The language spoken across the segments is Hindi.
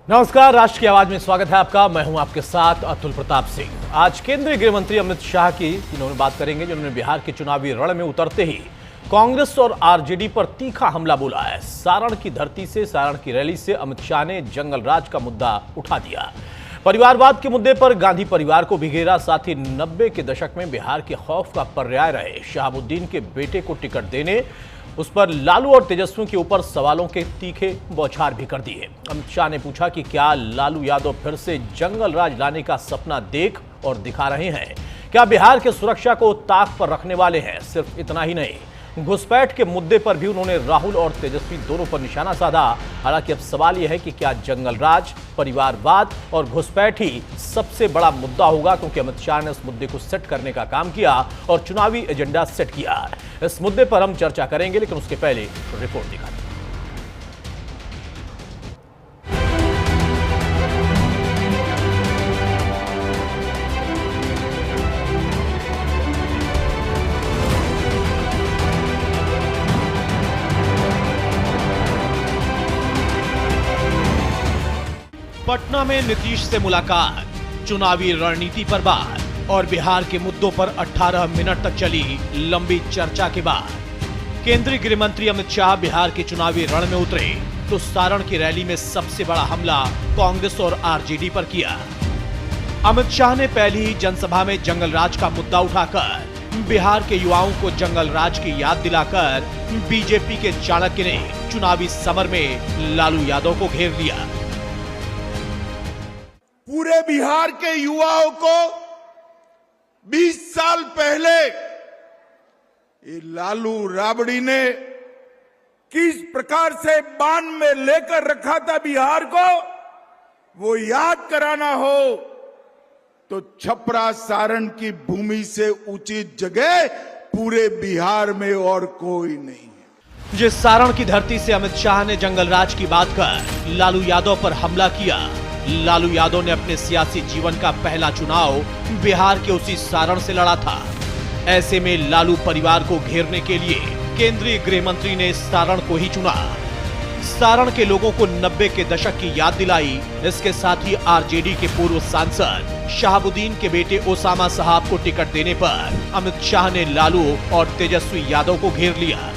नमस्कार, राष्ट्र की आवाज में स्वागत है आपका। मैं हूं आपके साथ अतुल प्रताप सिंह। आज केंद्रीय गृह मंत्री अमित शाह की इन्होंने बात करेंगे, जिन्होंने बिहार के चुनावी रण में उतरते ही कांग्रेस और आरजेडी पर तीखा हमला बोला है। सारण की धरती से, सारण की रैली से अमित शाह ने जंगल राज का मुद्दा उठा दिया। परिवारवाद के मुद्दे पर गांधी परिवार को भी घेरा। साथ ही 90 के दशक में बिहार के खौफ का पर्याय रहे शहाबुद्दीन के बेटे को टिकट देने, उस पर लालू और तेजस्वी के ऊपर सवालों के तीखे बौछार भी कर दिए। अमित शाह ने पूछा कि क्या लालू यादव फिर से जंगल राज लाने का सपना देख और दिखा रहे हैं? क्या बिहार के सुरक्षा को ताक पर रखने वाले हैं? सिर्फ इतना ही नहीं, घुसपैठ के मुद्दे पर भी उन्होंने राहुल और तेजस्वी दोनों पर निशाना साधा। हालांकि अब सवाल यह है कि क्या जंगल राज, परिवारवाद और घुसपैठ ही सबसे बड़ा मुद्दा होगा, क्योंकि अमित शाह ने इस मुद्दे को सेट करने का काम किया और चुनावी एजेंडा सेट किया। इस मुद्दे पर हम चर्चा करेंगे, लेकिन उसके पहले रिपोर्ट दिखाते हैं। पटना में नीतीश से मुलाकात, चुनावी रणनीति पर बात और बिहार के मुद्दों पर 18 मिनट तक चली लंबी चर्चा के बाद केंद्रीय गृह मंत्री अमित शाह बिहार के चुनावी रण में उतरे तो सारण की रैली में सबसे बड़ा हमला कांग्रेस और आरजेडी पर किया। अमित शाह ने पहली ही जनसभा में जंगल राज का मुद्दा उठाकर बिहार के युवाओं को जंगल राज की याद दिलाकर बीजेपी के चाणक्य ने चुनावी समर में लालू यादव को घेर लिया। पूरे बिहार के युवाओं को 20 साल पहले ये लालू राबड़ी ने किस प्रकार से बांध में लेकर रखा था बिहार को, वो याद कराना हो तो छपरा सारण की भूमि से उचित जगह पूरे बिहार में और कोई नहीं है। जिस सारण की धरती से अमित शाह ने जंगल राज की बात कर लालू यादव पर हमला किया। लालू यादव ने अपने सियासी जीवन का पहला चुनाव बिहार के उसी सारण से लड़ा था। ऐसे में लालू परिवार को घेरने के लिए केंद्रीय गृह मंत्री ने सारण को ही चुना। सारण के लोगों को 90 के दशक की याद दिलाई। इसके साथ ही आरजेडी के पूर्व सांसद शहाबुद्दीन के बेटे ओसामा साहब को टिकट देने पर अमित शाह ने लालू और तेजस्वी यादव को घेर लिया।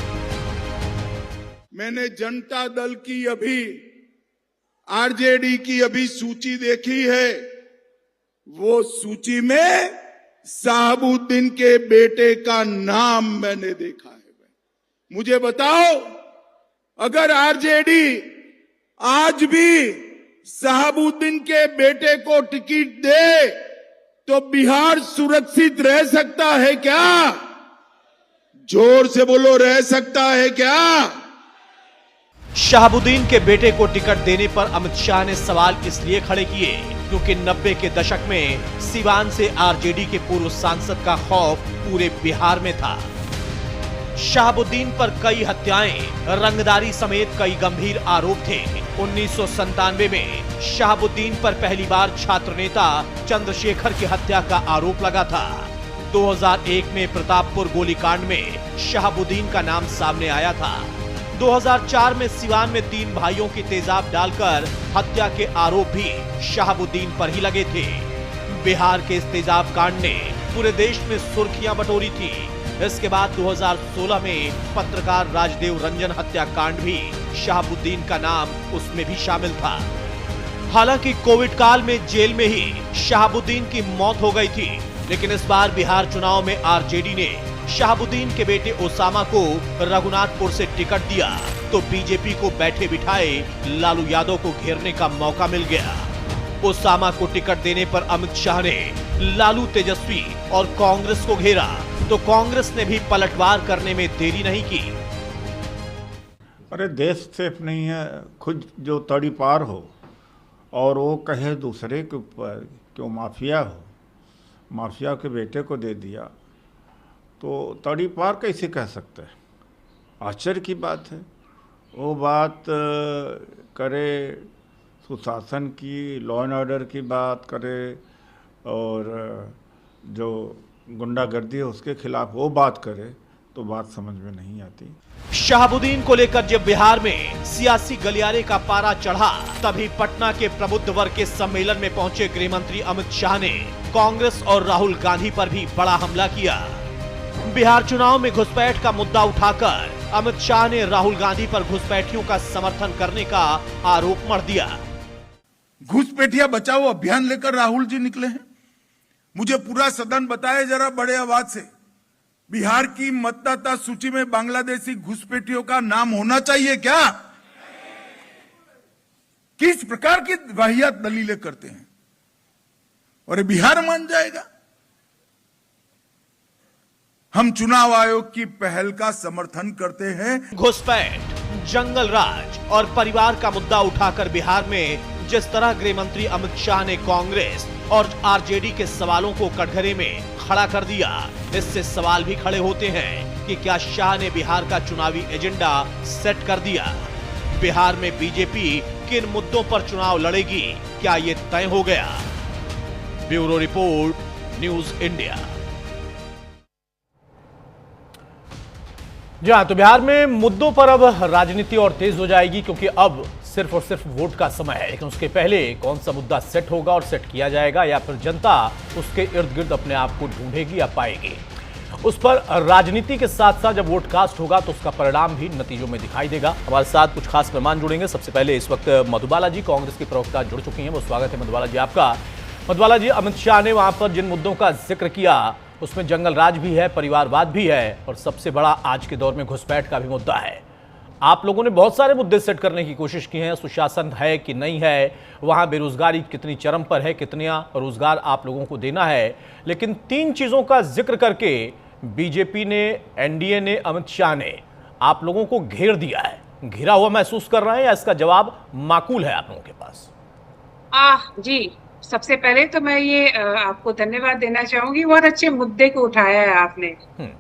मैंने जनता दल की अभी आरजेडी की अभी सूची देखी है। वो सूची में शहाबुद्दीन के बेटे का नाम मैंने देखा है। मुझे बताओ, अगर आरजेडी आज भी शहाबुद्दीन के बेटे को टिकट दे तो बिहार सुरक्षित रह सकता है क्या? जोर से बोलो, रह सकता है क्या? शहाबुद्दीन के बेटे को टिकट देने पर अमित शाह ने सवाल इसलिए खड़े किए क्योंकि 90 के दशक में सिवान से आरजेडी के पूर्व सांसद का खौफ पूरे बिहार में था। शहाबुद्दीन पर कई हत्याएं, रंगदारी समेत कई गंभीर आरोप थे। 1997 में शहाबुद्दीन पर पहली बार छात्र नेता चंद्रशेखर की हत्या का आरोप लगा था। 2001 में प्रतापपुर गोलीकांड में शहाबुद्दीन का नाम सामने आया था। 2004 में सिवान में 3 भाइयों की तेजाब डालकर हत्या के आरोप भी शहाबुद्दीन पर ही लगे थे। बिहार के इस तेजाब कांड ने पूरे देश में सुर्खियां बटोरी थी। इसके बाद 2016 में पत्रकार राजदेव रंजन हत्याकांड भी शहाबुद्दीन का नाम उसमें भी शामिल था। हालांकि कोविड काल में जेल में ही शहाबुद्दीन की मौत हो गई थी, लेकिन इस बार बिहार चुनाव में आरजेडी ने शहाबुद्दीन के बेटे ओसामा को रघुनाथपुर से टिकट दिया तो बीजेपी को बैठे बिठाए लालू यादव को घेरने का मौका मिल गया। ओसामा को टिकट देने पर अमित शाह ने लालू, तेजस्वी और कांग्रेस को घेरा तो कांग्रेस ने भी पलटवार करने में देरी नहीं की। अरे देश सेफ नहीं है, खुद जो तड़ी पार हो और वो कहे दूसरे के ऊपर क्यों माफिया हो, माफिया के बेटे को दे दिया तो तड़ी पार कैसे कह सकते हैं? आश्चर्य की बात है। वो बात करे सुशासन की, लॉ एंड ऑर्डर की बात करे और जो गुंडागर्दी है उसके खिलाफ वो बात करे तो बात समझ में नहीं आती। शहाबुद्दीन को लेकर जब बिहार में सियासी गलियारे का पारा चढ़ा, तभी पटना के प्रबुद्ध वर्ग के सम्मेलन में पहुंचे गृह मंत्री अमित शाह ने कांग्रेस और राहुल गांधी पर भी बड़ा हमला किया। बिहार चुनाव में घुसपैठ का मुद्दा उठाकर अमित शाह ने राहुल गांधी पर घुसपैठियों का समर्थन करने का आरोप मढ़ दिया। घुसपैठिया बचाओ अभियान लेकर राहुल जी निकले हैं। मुझे पूरा सदन बताए जरा बड़े आवाज से, बिहार की मतदाता सूची में बांग्लादेशी घुसपैठियों का नाम होना चाहिए क्या? किस प्रकार की वाहियात दलीलें करते हैं और बिहार मान जाएगा? हम चुनाव आयोग की पहल का समर्थन करते हैं। घुसपैठ, जंगल राज और परिवार का मुद्दा उठाकर बिहार में जिस तरह गृह मंत्री अमित शाह ने कांग्रेस और आरजेडी के सवालों को कटघरे में खड़ा कर दिया, इससे सवाल भी खड़े होते हैं कि क्या शाह ने बिहार का चुनावी एजेंडा सेट कर दिया? बिहार में बीजेपी किन मुद्दों पर चुनाव लड़ेगी, क्या ये तय हो गया? Bureau report, news India. जी हाँ, तो बिहार में मुद्दों पर अब राजनीति और तेज हो जाएगी, क्योंकि अब सिर्फ और सिर्फ वोट का समय है। लेकिन उसके पहले कौन सा मुद्दा सेट होगा और सेट किया जाएगा, या फिर जनता उसके इर्द गिर्द अपने आप को ढूंढेगी या पाएगी, उस पर राजनीति के साथ साथ जब वोट कास्ट होगा तो उसका परिणाम भी नतीजों में दिखाई देगा। हमारे साथ कुछ खास मेहमान जुड़ेंगे। सबसे पहले इस वक्त मधुबाला जी, कांग्रेस की प्रवक्ता, जुड़ चुकी हैं। वो स्वागत है मधुबाला जी आपका। मधुबाला जी, अमित शाह ने वहां पर जिन मुद्दों का जिक्र किया उसमें जंगल राज भी है, परिवारवाद भी है, और सबसे बड़ा आज के दौर में घुसपैठ का भी मुद्दा है। आप लोगों ने बहुत सारे मुद्दे सेट करने की कोशिश की है, सुशासन है कि नहीं है, वहां बेरोजगारी कितनी चरम पर है, कितना रोजगार आप लोगों को देना है, लेकिन तीन चीजों का जिक्र करके बीजेपी ने, एनडीए ने, अमित शाह ने आप लोगों को घेर दिया है। घिरा हुआ महसूस कर रहे हैं या इसका जवाब माकूल है आप लोगों के पास? जी, सबसे पहले तो मैं ये आपको धन्यवाद देना चाहूंगी, बहुत अच्छे मुद्दे को उठाया है आपने।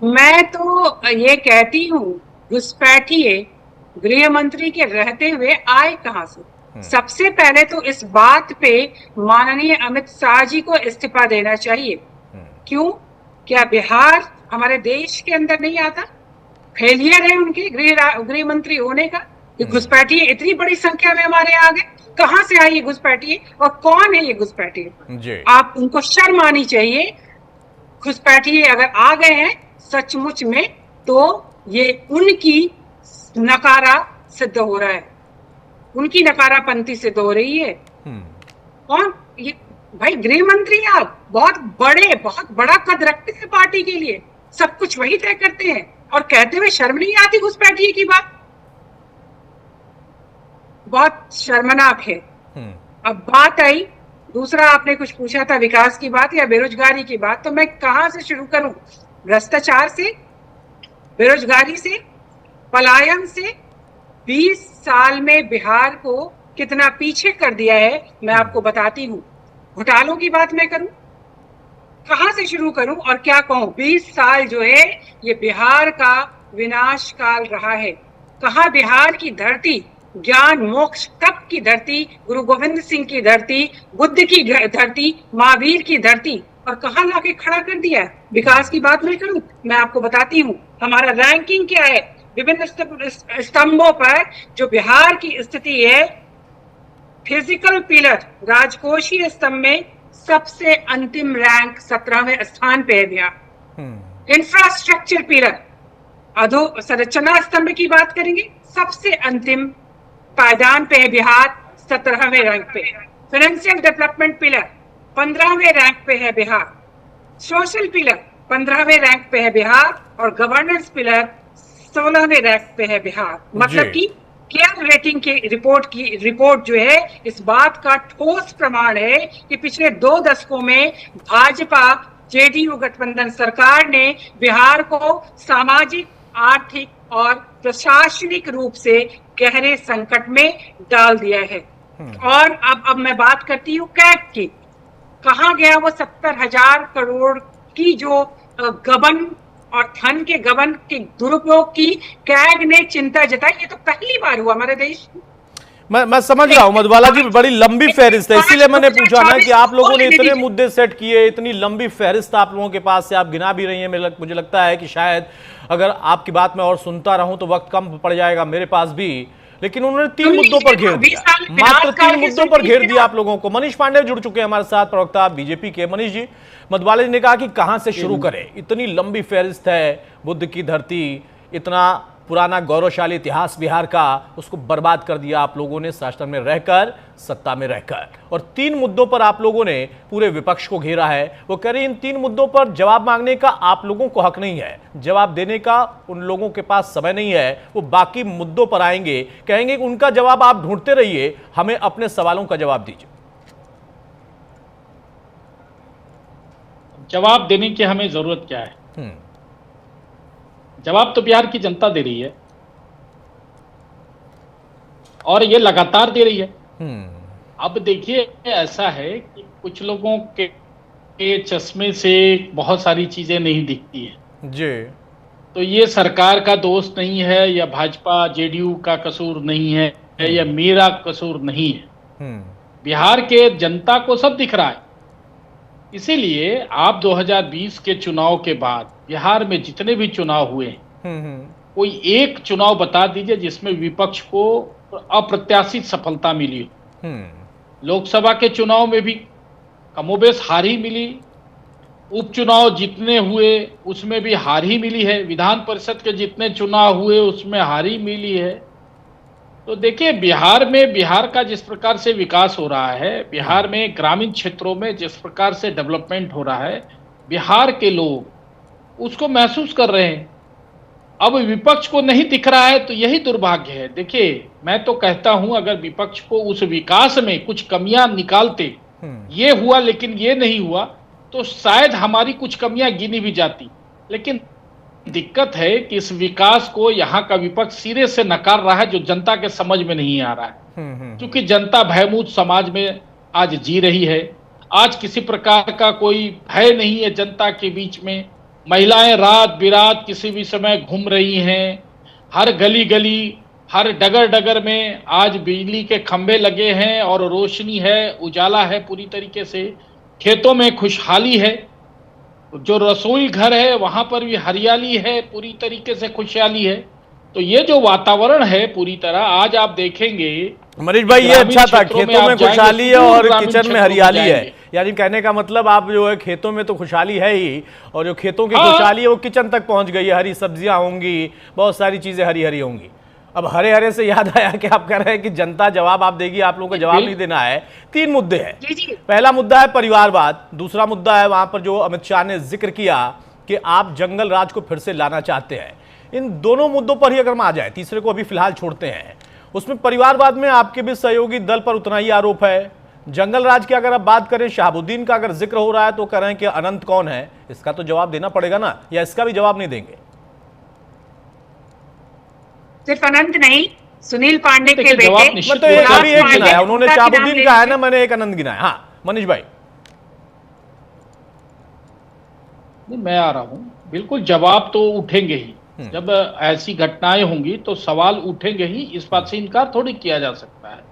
मैं तो ये कहती हूँ, घुसपैठिए गृह मंत्री के रहते हुए आए कहां से? सबसे पहले तो इस बात पे माननीय अमित शाह जी को इस्तीफा देना चाहिए। क्यों? क्या बिहार हमारे देश के अंदर नहीं आता? फेलियर है उनके गृह मंत्री होने का? ये घुसपैठिए इतनी बड़ी संख्या में हमारे आ गए, कहां से आई ये घुसपैठिए और कौन है ये घुसपैठिए? आप उनको शर्म आनी चाहिए। घुसपैठिए अगर आ गए हैं सचमुच में, तो ये उनकी नकारा सिद्ध हो रहा है, उनकी नकारापंथी सिद्ध हो रही है। कौन ये? भाई गृह मंत्री आप बहुत बड़ा कद रखते हैं पार्टी के लिए, सब कुछ वही तय करते हैं और कहते हुए शर्म नहीं आती घुसपैठिए की बात? बहुत शर्मनाक है। अब बात आई, दूसरा आपने कुछ पूछा था विकास की बात या बेरोजगारी की बात, तो मैं कहां से शुरू करूं? भ्रष्टाचार से, बेरोजगारी से, पलायन से 20 साल में बिहार को कितना पीछे कर दिया है मैं आपको बताती हूँ। घोटालों की बात मैं करूं, कहां से शुरू करूं और क्या कहूं? 20 साल जो है ये बिहार का विनाश काल रहा है। कहां बिहार की धरती, ज्ञान मोक्ष तप की धरती, गुरु गोविंद सिंह की धरती, बुद्ध की धरती, महावीर की धरती, और कहां लाके खड़ा कर दिया है। विकास की बात मैं करूं, मैं आपको बताती हूँ हमारा रैंकिंग क्या है विभिन्न स्तंभों पर। जो बिहार की स्थिति है, फिजिकल पिलर राजकोषीय स्तंभ में सबसे अंतिम रैंक 17वें स्थान पे है बिहार। इंफ्रास्ट्रक्चर पिलर, अधोसंरचना स्तंभ की बात करेंगे, सबसे अंतिम पायदान पे है बिहार, 17वें रैंक पे। फाइनेंशियल डेवलपमेंट पिलर 15वें रैंक पे है बिहार। सोशल पिलर 15वें रैंक पे है बिहार और गवर्नेंस पिलर 16वें रैंक पे है बिहार। मतलब कि केयर रेटिंग की रिपोर्ट जो है इस बात का ठोस प्रमाण है कि पिछले 2 दशकों में भाजपा जेडीयू गठबंधन सरकार ने बिहार को सामाजिक, आर्थिक और प्रशासनिक रूप से गहरे संकट में डाल दिया है। और अब मैं बात करती हूँ कैग की। कहाँ गया वो 70,000 करोड़ की जो गबन और धन के गबन के दुरुपयोग की कैग ने चिंता जताई? ये तो पहली बार हुआ हमारे देश में। मैं समझ रहा हूँ मधुबाला जी, बड़ी लंबी फहरिस्त है, इसीलिए मैंने पूछा ना कि आप लोगों ने इतने मुद्दे सेट किए, इतनी लंबी फहरिस्त आप लोगों के पास से आप गिना भी रही हैं। मुझे लगता है कि शायद अगर आपकी बात में और सुनता रहूं तो वक्त कम पड़ जाएगा मेरे पास भी। लेकिन उन्होंने 3 मुद्दों पर घेर दिया, मात्र 3 मुद्दों पर घेर दिया आप लोगों को। मनीष पांडे जुड़ चुके हैं हमारे साथ, प्रवक्ता बीजेपी के। मनीष जी, मधवाले जी ने कहा कि कहां से शुरू करें, इतनी लंबी फहरिस्त है, बुद्ध की धरती, इतना पुराना गौरवशाली इतिहास बिहार का, उसको बर्बाद कर दिया आप लोगों ने शासन में रहकर, सत्ता में रहकर। और 3 मुद्दों पर आप लोगों ने पूरे विपक्ष को घेरा है। वो कह रहे इन 3 मुद्दों पर जवाब मांगने का आप लोगों को हक नहीं है, जवाब देने का उन लोगों के पास समय नहीं है। वो बाकी मुद्दों पर आएंगे, कहेंगे उनका जवाब आप ढूंढते रहिए, हमें अपने सवालों का जवाब दीजिए। जवाब देने की हमें जरूरत क्या है? जवाब तो बिहार की जनता दे रही है, और ये लगातार दे रही है। अब देखिए, ऐसा है कि कुछ लोगों के चश्मे से बहुत सारी चीजें नहीं दिखती है जी। तो ये सरकार का दोष नहीं है, या भाजपा जेडीयू का कसूर नहीं है, या मेरा कसूर नहीं है। बिहार के जनता को सब दिख रहा है। इसीलिए आप 2020 के चुनाव के बाद बिहार में जितने भी चुनाव हुए, कोई एक चुनाव बता दीजिए जिसमें विपक्ष को अप्रत्याशित सफलता मिली हो। लोकसभा के चुनाव में भी कमोबेश हार ही मिली, उपचुनाव जितने हुए उसमें भी हार ही मिली है, विधान परिषद के जितने चुनाव हुए उसमें हार ही मिली है। तो देखिए, बिहार में बिहार का जिस प्रकार से विकास हो रहा है, बिहार में ग्रामीण क्षेत्रों में जिस प्रकार से डेवलपमेंट हो रहा है, बिहार के लोग उसको महसूस कर रहे हैं। अब विपक्ष को नहीं दिख रहा है तो यही दुर्भाग्य है। देखिए, मैं तो कहता हूं, अगर विपक्ष को उस विकास में कुछ कमियां निकालते, ये हुआ लेकिन ये नहीं हुआ, तो शायद हमारी कुछ कमियां गिनी भी जाती। लेकिन दिक्कत है कि इस विकास को यहाँ का विपक्ष सिरे से नकार रहा है, जो जनता के समझ में नहीं आ रहा है। क्योंकि जनता भयमुक्त समाज में आज जी रही है। आज किसी प्रकार का कोई भय नहीं है जनता के बीच में। महिलाएं रात बिरात किसी भी समय घूम रही हैं। हर गली गली, हर डगर डगर में आज बिजली के खंभे लगे हैं और रोशनी है, उजाला है पूरी तरीके से। खेतों में खुशहाली है, जो रसोई घर है वहां पर भी हरियाली है, पूरी तरीके से खुशहाली है। तो ये जो वातावरण है पूरी तरह, आज आप देखेंगे मनीष भाई, ये अच्छा था, खेतों में खुशहाली है और किचन में हरियाली है। यानी कहने का मतलब आप जो है, खेतों में तो खुशहाली है ही, और जो खेतों की खुशहाली है वो किचन तक पहुंच गई है। हरी सब्जियां होंगी, बहुत सारी चीजें हरी हरी होंगी। अब हरे हरे से याद आया कि आप कह रहे हैं कि जनता जवाब आप देगी, आप लोगों को जवाब नहीं देना है। 3 मुद्दे हैं। पहला मुद्दा है परिवारवाद, दूसरा मुद्दा है वहां पर जो अमित शाह ने जिक्र किया कि आप जंगल राज को फिर से लाना चाहते हैं। इन दोनों मुद्दों पर ही अगर हम आ जाए, तीसरे को अभी फिलहाल छोड़ते हैं, उसमें परिवारवाद में आपके भी सहयोगी दल पर उतना ही आरोप है। जंगल राज की अगर आप बात करें, शहाबुद्दीन का अगर जिक्र हो रहा है तो कह रहे हैं कि अनंत कौन है, इसका तो जवाब देना पड़ेगा ना, या इसका भी जवाब नहीं देंगे? सिर्फ अनंत नहीं, सुनील पांडे के बेटे, मैं तो अभी एक गिनाया, उन्होंने शहाबुद्दीन का है ना, मैंने एक अनंत गिनाया। हाँ मनीष भाई। नहीं, मैं आ रहा हूं। बिल्कुल जवाब तो उठेंगे ही। जब ऐसी घटनाएं होंगी तो सवाल उठेंगे ही, इस बात से इनकार थोड़ी किया जा सकता है।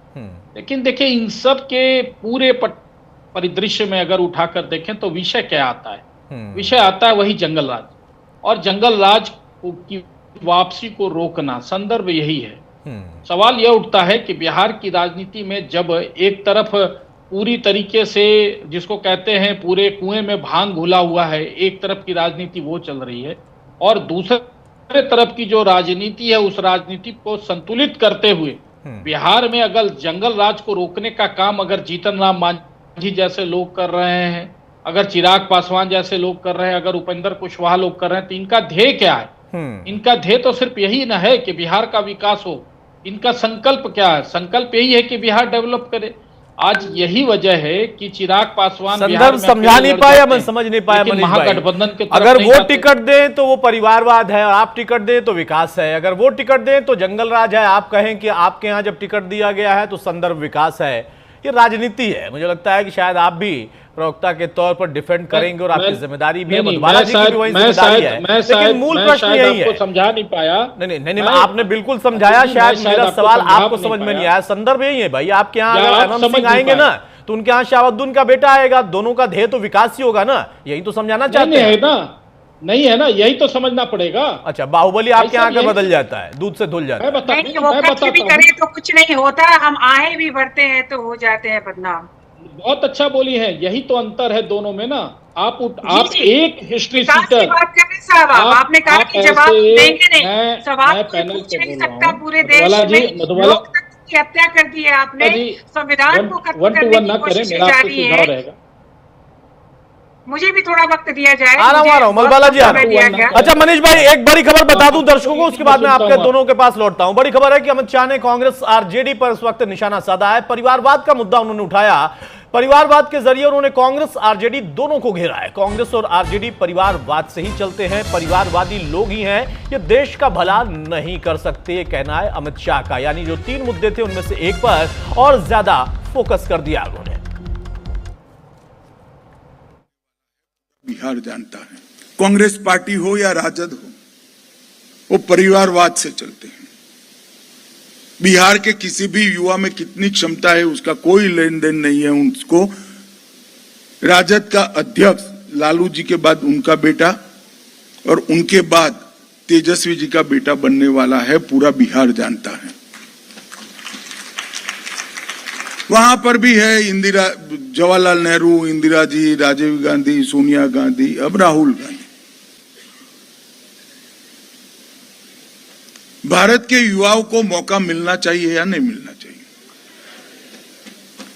लेकिन देखिए, इन सब के पूरे परिदृश्य में अगर उठाकर देखें तो विषय क्या आता है? विषय आता है वही जंगल राज, और जंगल राज की वापसी को रोकना, संदर्भ यही है। सवाल यह उठता है कि बिहार की राजनीति में जब एक तरफ पूरी तरीके से, जिसको कहते हैं पूरे कुएं में भांग घुला हुआ है, एक तरफ की राजनीति वो चल रही है, और दूसरे तरफ की जो राजनीति है उस राजनीति को संतुलित करते हुए बिहार में अगर जंगल राज को रोकने का काम अगर जीतन राम मांझी जैसे लोग कर रहे हैं, अगर चिराग पासवान जैसे लोग कर रहे हैं, अगर उपेंद्र कुशवाहा लोग कर रहे हैं, तो इनका ध्येय क्या है? इनका ध्येय तो सिर्फ यही ना है कि बिहार का विकास हो। इनका संकल्प क्या है? संकल्प यही है कि बिहार डेवलप करे। आज यही वजह है कि चिराग पासवान संदर्भ समझा नहीं पाया, मैं समझ नहीं पाया मनीष भाई। महागठबंधन के अगर वो टिकट दें तो वो परिवारवाद है, और आप टिकट दें तो विकास है। अगर वो टिकट दें तो जंगल राज है। आप कहें कि आपके यहाँ जब टिकट दिया गया है तो संदर्भ विकास है। ये राजनीति है। मुझे लगता है कि शायद आप भी प्रवक्ता के तौर पर डिफेंड करेंगे, और आपकी जिम्मेदारी भी है, मधवाला जी की भी वही जिम्मेदारी है। लेकिन मूल प्रश्न यही है। समझा नहीं पाया। नहीं, आपने बिल्कुल समझाया। शायद मेरा सवाल आपको समझ में नहीं आया। संदर्भ यही है भाई। आपके यहाँ अगर अनंत सिंह आएंगे ना, तो उनके यहाँ शहाबुद्दीन का बेटा आएगा। दोनों का ध्येय तो विकास ही होगा ना, यही तो समझाना चाहते हैं ना। नहीं है ना, यही तो समझना पड़ेगा। अच्छा, बाहुबली आपके ऐसा यहाँ का ये- बदल जाता है, दूध से धुल जाता है। नहीं, वो कत्ल भी करे तो कुछ नहीं होता, हम आहे भी भरते हैं तो हो जाते हैं बदनाम। बहुत अच्छा बोली है, यही तो अंतर है दोनों में ना। आप जी। एक हिस्ट्री विकास की सीटर, बात कर रहे साहब, आपने कहा कि जवाब देंगे नहीं, सवाल मैं कोई पैनल पूछ पे नहीं बोल रहा सकता हूं। पूरे देश में। मधुबाला लोकतंत्र की हत्या कर दी है आपने, संविधान को खत्म वन टू करने वन ना की करें, कोशिश मेरा जा आपसे रही सुझाव है। रहेगा। मुझे भी थोड़ा वक्त दिया जाए। आ रहा हूं मलबाला जी, आ रहा दिया हूं। गया। अच्छा मनीष भाई, एक बड़ी खबर बता दूं दर्शकों को, उसके बाद मैं सुनता आपके हूं। दोनों के पास लौटता हूं। बड़ी खबर है कि अमित शाह ने कांग्रेस आरजेडी पर इस वक्त निशाना साधा है। परिवारवाद का मुद्दा उन्होंने उठाया। परिवारवाद के जरिए उन्होंने कांग्रेस आरजेडी दोनों को घेरा है। कांग्रेस और आरजेडी परिवारवाद से ही चलते हैं, परिवारवादी लोग ही हैं, ये देश का भला नहीं कर सकते, ये कहना है अमित शाह का। यानी जो 3 मुद्दे थे उनमें से एक पर और ज्यादा फोकस कर दिया उन्होंने। बिहार जानता है, कांग्रेस पार्टी हो या राजद हो, वो परिवारवाद से चलते हैं। बिहार के किसी भी युवा में कितनी क्षमता है उसका कोई लेन देन नहीं है। उसको राजद का अध्यक्ष लालू जी के बाद उनका बेटा और उनके बाद तेजस्वी जी का बेटा बनने वाला है, पूरा बिहार जानता है। वहां पर भी है इंदिरा, जवाहरलाल नेहरू, इंदिरा जी, राजीव गांधी, सोनिया गांधी, अब राहुल गांधी। भारत के युवाओं को मौका मिलना चाहिए या नहीं मिलना चाहिए?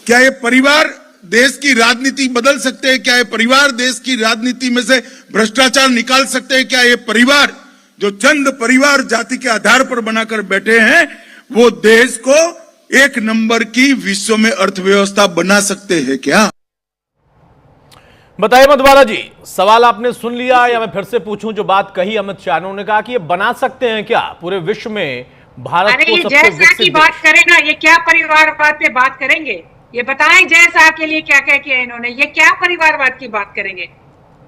क्या ये परिवार देश की राजनीति बदल सकते हैं? क्या ये परिवार देश की राजनीति में से भ्रष्टाचार निकाल सकते हैं? क्या ये परिवार जो चंद परिवार जाति के आधार पर बनाकर बैठे हैं वो देश को एक नंबर की विश्व में अर्थव्यवस्था बना सकते हैं क्या? बताइए मधुबाला जी, सवाल आपने सुन लिया या मैं फिर से पूछूं? जो बात कही अमित शाह ने, उन्होंने कहा कि ये बना सकते हैं क्या पूरे विश्व में भारत को सबसे जैसा विकसित की बात करें ना, ये क्या परिवारवाद पे बात करेंगे? ये बताएं जैसा के लिए क्या क्या किया इन्होंने, ये क्या परिवारवाद की बात करेंगे?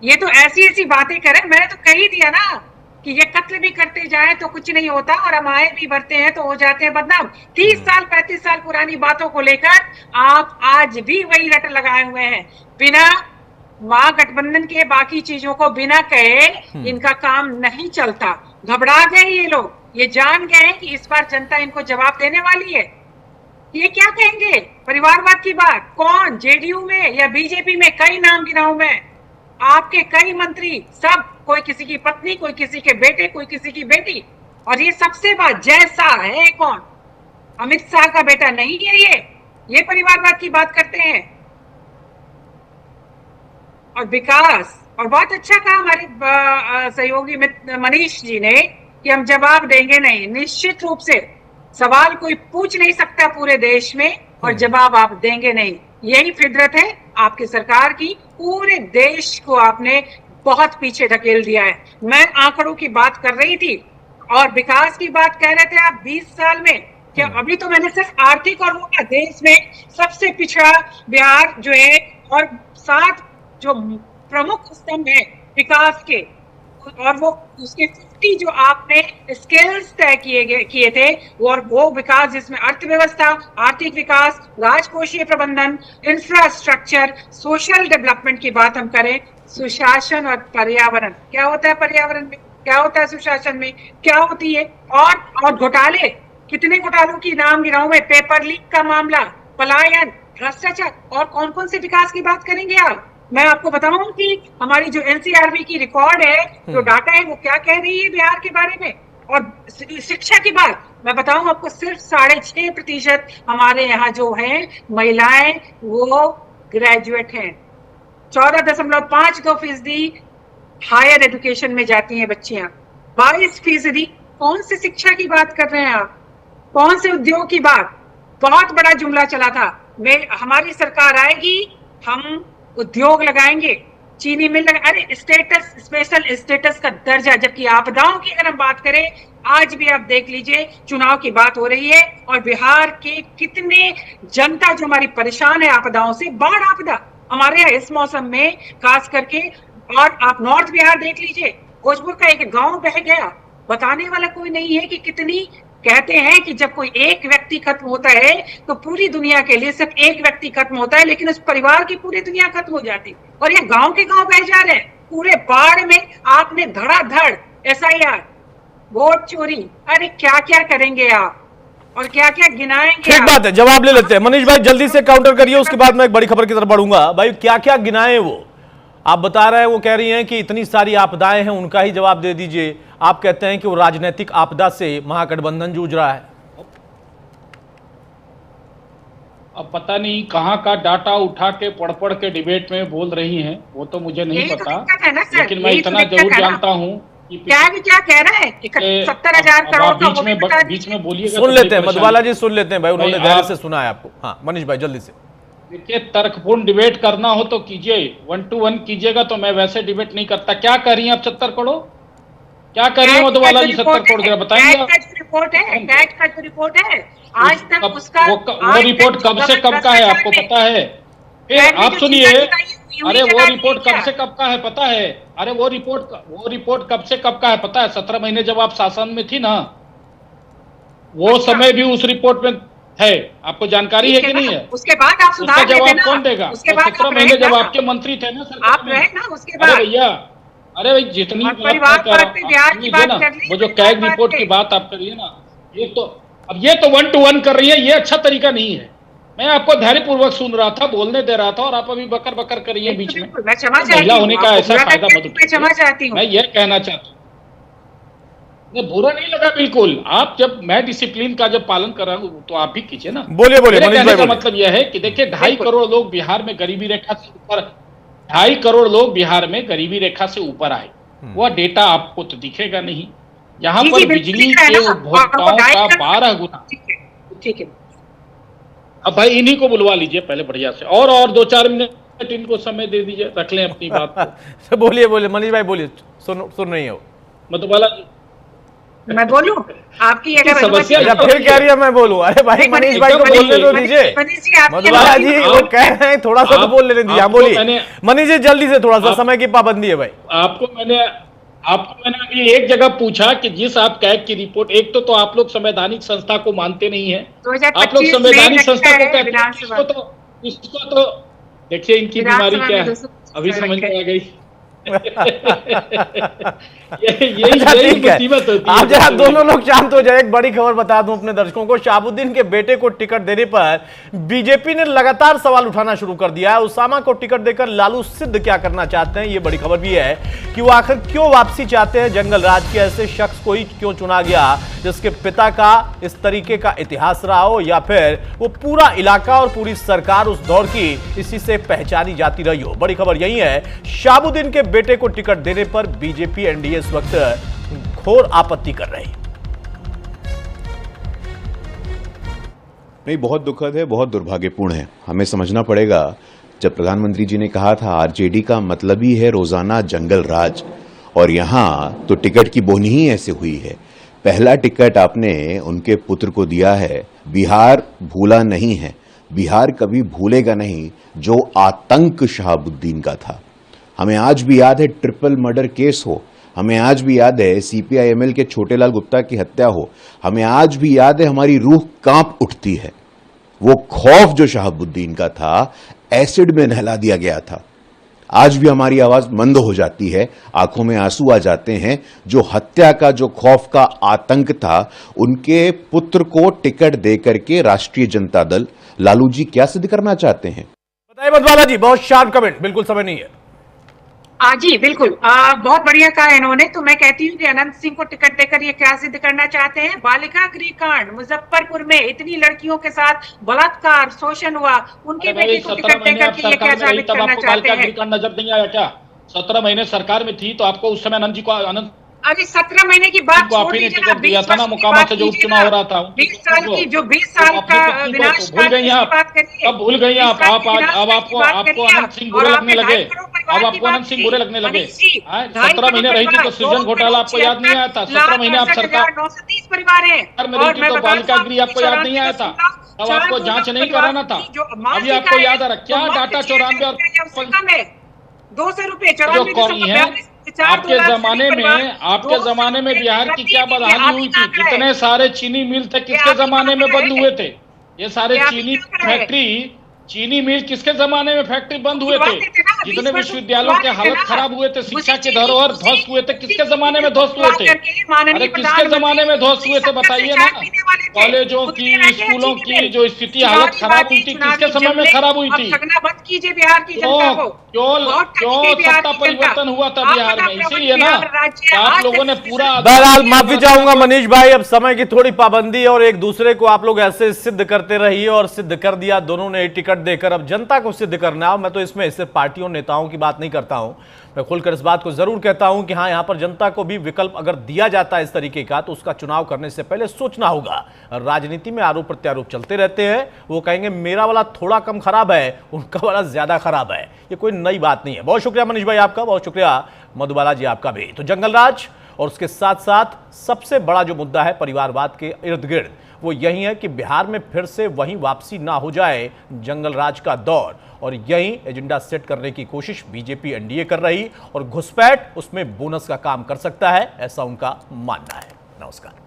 ये तो ऐसी ऐसी बातें करें। मैंने तो कही दिया ना कि ये कत्ल भी करते जाए तो कुछ नहीं होता और हमारे भी बढ़ते हैं तो हो जाते हैं बदनाम। 30 साल 35 साल पुरानी बातों को लेकर आप आज भी वही रट लगाए हुए हैं। बिना महागठबंधन के बाकी चीजों को बिना कहे इनका काम नहीं चलता। घबरा गए ये लोग, ये जान गए कि इस बार जनता इनको जवाब देने वाली है। ये क्या कहेंगे परिवारवाद की बात? कौन? जेडीयू में या बीजेपी में? कई नाम गिनाऊं मैं आपके, कई मंत्री, सब कोई किसी की पत्नी, कोई किसी के बेटे, कोई किसी की बेटी। और ये सबसे बात जैसा है कौन? अमित शाह का बेटा नहीं है ये परिवारवाद की बात करते हैं। और विकास, और बहुत अच्छा कहा हमारे सहयोगी मनीष जी ने कि हम जवाब देंगे नहीं। निश्चित रूप से सवाल कोई पूछ नहीं सकता पूरे देश में और जवाब आप देंगे नहीं। यही फितरत है आपकी सरकार की। पूरे देश को आपने बहुत पीछे धकेल दिया है। मैं आंकड़ों की बात कर रही थी और विकास की बात कह रहे थे आप 20 साल में। क्या अभी तो मैंने सिर्फ आर्थिक और वो देश में सबसे पिछड़ा बिहार जो है और 7 जो प्रमुख स्तंभ है विकास के, और वो उसके 50 जो आपने स्किल्स तय किए थे, और वो विकास जिसमें अर्थव्यवस्था, आर्थिक विकास, राजकोषीय प्रबंधन, इंफ्रास्ट्रक्चर, सोशल डेवलपमेंट की बात हम करें, सुशासन और पर्यावरण। क्या होता है पर्यावरण में? क्या होता है सुशासन में? क्या होती है? और घोटाले, कितने घोटालों की नाम गिनाऊं मैं? पेपर लीक का मामला, पलायन, भ्रष्टाचार, और कौन कौन से विकास की बात करेंगे आप? मैं आपको बताऊं कि हमारी जो एनसीआरबी की रिकॉर्ड है, जो डाटा है, वो क्या कह रही है बिहार के बारे में। और शिक्षा की बात मैं बताऊं आपको, सिर्फ 6.5% हमारे यहाँ जो है महिलाएं वो ग्रेजुएट हैं। 14.52% हायर एजुकेशन में जाती हैं बच्चियां। 22% कौन से शिक्षा की बात कर रहे हैं आप? कौन से उद्योग की बात? बहुत बड़ा जुमला चला था, हमारी सरकार आएगी हम उद्योग लगाएंगे, चीनी मिल लगा, अरे स्टेटस, स्पेशल स्टेटस का दर्जा। जबकि आपदाओं की अगर हम बात करें, आज भी आप देख लीजिए चुनाव की बात हो रही है और बिहार के कितने जनता जो हमारी परेशान है आपदाओं से। बाढ़ आपदा हमारे यहाँ इस मौसम में खास करके, और आप नॉर्थ बिहार देख लीजिए, भोजपुर का एक गांव बह गया, बताने वाला कोई नहीं है कि कितनी। कहते हैं कि जब कोई एक व्यक्ति खत्म होता है तो पूरी दुनिया के लिए सिर्फ एक व्यक्ति खत्म होता है, लेकिन उस परिवार की पूरी दुनिया खत्म हो जाती। और ये गांव के गांव बह जा रहे हैं, पूरे बाढ़ में आपने धड़ाधड़ SIR, वोट चोरी, अरे क्या क्या करेंगे आप और क्या क्या गिनाएंगे ठीक आप? बात है, जवाब ले लेते हैं। मनीष भाई जल्दी से काउंटर करिए, उसके बाद मैं एक बड़ी खबर की तरफ बढ़ूंगा। भाई क्या क्या गिनाए वो? आप बता रहे हैं, वो कह रही हैं कि इतनी सारी आपदाएं हैं, उनका ही जवाब दे दीजिए। आप कहते हैं कि वो राजनीतिक आपदा से महागठबंधन जूझ रहा है। अब पता नहीं कहाँ का डाटा उठा के पढ़ के डिबेट में बोल रही हैं, वो तो मुझे नहीं यही तो पता, दिक्कत है ना सर, लेकिन मैं यही तो इतना दिक्कत जरूर है ना। जानता हूँ कि क्या कह रहे हैं 70,000 करोड़ आप का, वो भी बता बीच में बोलिएगा सुन तो लेते हैं, बड़ी मधुबाला जी सुन लेते हैं भाई, उन्होंने भाई, धैर्य से सुना है आपको। हाँ मनीष भाई जल्दी से। देखिए, तर्कपूर्ण डिबेट करना हो तो कीजिए, 1 to 1 कीजिएगा, तो मैं वैसे डिबेट नहीं करता। क्या कर रही हैं आप 70 करोड़? क्या कर रही है मधुबाला जी 70 करोड़? जरा बताइए। टैक्स का जो रिपोर्ट है, टैक्स का जो रिपोर्ट है, आज तक उसका वो रिपोर्ट कब से कब का है आपको पता है? फिर आप सुनिए, अरे वो रिपोर्ट कब से कब का है पता है? अरे वो रिपोर्ट कब से कब का है पता है? 17 महीने जब आप शासन में थी ना, वो समय भी उस रिपोर्ट में है, आपको जानकारी है कि नहीं है? उसके बाद आप उसका सुधार जवाब कौन देगा? उसके बाद 17 महीने जब आपके मंत्री थे ना सरकार आप में। रहे ना उसके अरे बाद। भैया, अरे भाई जितनी और बात परिवार मैं कर रहा बात पे हूं, ब्याज आप की सुनिए बात ना, कर ली, वो जो परिवार कैग बात रिपोर्ट पे। की बात आप करिए ना, ये तो अब ये तो 1 to 1 कर रही है, ये अच्छा तरीका नहीं है। मैं आपको धैर्यपूर्वक सुन रहा था, बोलने दे रहा था, और आप अभी बकर बकर कर रही है बीच में। मैं क्षमा तो चाहती महिला हूँ, होने का आपको ऐसा बुरा फायदा लगे मत तो मैं क्षमा चाहती उठाइए। हूँ। मैं ये कहना चाहता हूँ, नहीं बुरा नहीं लगा बिल्कुल। आप जब मैं डिसिप्लिन का जब पालन कर रहा हूँ तो आप भी कीजिए ना। बोलिए मेरे मनीष कहने भाई का बोलिए। मतलब यह है कि देखिए 2.5 करोड़ लोग बिहार में गरीबी रेखा से ऊपर, 2.5 करोड़ लोग बिहार में गरीबी रेखा से ऊपर आए। वह डेटा आपको तो दिखेगा नहीं। यहाँ पर बिजली के उपभोक्ताओं का 12 गुना। ठीक है, अब भाई इन्हीं को बुलवा लीजिए पहले बढ़िया से, और 2-4 मिनट इनको समय दे दीजिए, रख लें अपनी बात को। बोलिए मनीष भाई बोलिए, सुन रही हो मधुबाला जी, मैं बोलूं आपकी अगर समस्या अच्छा फिर कह रही है मैं बोलूं? अरे भाई मनीष भाई को बोलने तो दीजिए। मधुबाला जी वो कह रहे हैं थोड़ा सा तो बोल लेने दीजिए। बोलिए मनीष जी जल्दी से, थोड़ा सा समय की पाबंदी है भाई। आपको मैंने अभी एक जगह पूछा कि जिस आप कैग की रिपोर्ट, एक तो आप लोग संवैधानिक संस्था को मानते नहीं है, आप लोग संवैधानिक संस्था को कहते हैं, इसको तो देखिए इनकी बीमारी क्या है अभी समझ में आ गई। यही मुसीबत होती है। आप जरा दोनों लोग शांत हो जाए। एक बड़ी खबर बता दूं अपने दर्शकों को, शहाबुद्दीन के बेटे को टिकट देने पर बीजेपी ने लगातार सवाल उठाना शुरू कर दिया है। उसामा को टिकट देकर लालू सिद्ध क्या करना चाहते हैं, ये बड़ी खबर भी है कि वो आखिर क्यों वापसी चाहते हैं। जंगल राज के ऐसे शख्स को ही क्यों चुना गया जिसके पिता का इस तरीके का इतिहास रहा हो, या फिर वो पूरा इलाका और पूरी सरकार उस दौर की इसी से पहचानी जाती रही हो। बड़ी खबर यही है, शहाबुद्दीन के बेटे को टिकट देने पर बीजेपी एनडीए इस वक्त घोर आपत्ति कर रही है। नहीं, बहुत दुखद है, बहुत दुर्भाग्यपूर्ण है। हमें समझना पड़ेगा, जब प्रधानमंत्री जी ने कहा था आरजेडी का मतलब ही है रोजाना जंगल राज, और यहां तो टिकट की बोनी ही ऐसे हुई है। पहला टिकट आपने उनके पुत्र को दिया है। बिहार भूला नहीं है, बिहार कभी भूलेगा नहीं जो आतंक शहाबुद्दीन का था। हमें आज भी याद है ट्रिपल मर्डर केस हो, हमें आज भी याद है सीपीआईएमएल के छोटेलाल गुप्ता की हत्या हो, हमें आज भी याद है, हमारी रूह कांप उठती है। वो खौफ जो शहाबुद्दीन का था, एसिड में नहला दिया गया था। आज भी हमारी आवाज मंद हो जाती है, आंखों में आंसू आ जाते हैं। जो हत्या का, जो खौफ का आतंक था, उनके पुत्र को टिकट देकर के राष्ट्रीय जनता दल, लालू जी क्या सिद्ध करना चाहते हैं? बताइए मधुबाला जी, बहुत शार्प कमेंट, बिल्कुल समय नहीं है। जी बिल्कुल, बहुत बढ़िया कहा इन्होंने। तो मैं कहती हूँ कि अनंत सिंह को टिकट देकर ये क्या सिद्ध करना चाहते हैं। बालिका गृह कांड, मुजफ्फरपुर में इतनी लड़कियों के साथ बलात्कार, शोषण हुआ, उनकी बेटी को टिकट देकर के ये क्या साबित करना चाहते हैं? नजर नहीं आया क्या? 17 महीने सरकार में थी तो आपको उस समय अनंत जी को, अनंत अरे 17 महीने की बात छोड़ दीजिए ना, 20 था ना, मुकामा से जो उपचुनाव हो रहा था, 20 साल की, जो 20 साल का विनाश भूल गई आप, अब भूल गई आप। अब आपको अनंत सिंह बुरे लगने लगे, अब आपको अनंत सिंह बुरे लगने लगे। 17 महीने रही थी तो सृजन घोटाला आपको याद नहीं आया था? 17 महीने आप सरकार 930 परिवार है में रही थी तो बालिका गृह आपको याद नहीं आया था? अब आपको जांच नहीं कराना था? अभी आपको याद आ रहा क्या डाटा 94 और 200 रुपए जो कौड़ी है? आपके जमाने में बिहार की क्या बदहाली हुई थी? कितने सारे चीनी मिल थे, किसके जमाने में बंद हुए थे? ये सारे चीनी फैक्ट्री चीनी मिल किसके जमाने में फैक्ट्री बंद हुए थे? जितने विश्वविद्यालयों के हालत खराब हुए थे, शिक्षा के धरोहर ध्वस्त हुए थे, किसके जमाने में ध्वस्त हुए थे? अरे किसके जमाने में ध्वस्त हुए थे बताइए ना। कॉलेजों की, स्कूलों की जो स्थिति हालत खराब हुई थी, किसके समय में खराब हुई थी? मत कीजिए बिहार की जनता को। क्यों सत्ता परिवर्तन हुआ था बिहार में? इसीलिए ना आप लोगों ने पूरा। बहरहाल माफी चाहूंगा मनीष भाई, अब समय की थोड़ी पाबंदी और एक दूसरे को आप लोग ऐसे सिद्ध करते रहिए और सिद्ध कर दिया दोनों ने टिकट देकर। अब जनता को सिद्ध करना है। मैं तो इसमें सिर्फ पार्टियों नेताओं की बात नहीं करता हूं, मैं खुलकर इस बात को जरूर कहता हूं कि हाँ, यहां पर जनता को भी विकल्प अगर दिया जाता है इस तरीके का, तो उसका चुनाव करने से पहले सोचना होगा। राजनीति में आरोप प्रत्यारोप चलते रहते हैं, वो कहेंगे मेरा वाला थोड़ा कम खराब है, उनका वाला ज्यादा खराब है, ये कोई नई बात नहीं है। बहुत शुक्रिया मनीष भाई आपका, बहुत शुक्रिया मधुबाला जी आपका भी। तो जंगलराज और उसके साथ साथ सबसे बड़ा जो मुद्दा है परिवारवाद के इर्द गिर्द, वो यही है कि बिहार में फिर से वहीं वापसी ना हो जाए जंगलराज का दौर, और यही एजेंडा सेट करने की कोशिश बीजेपी एनडीए कर रही, और घुसपैठ उसमें बोनस का काम कर सकता है, ऐसा उनका मानना है। नमस्कार।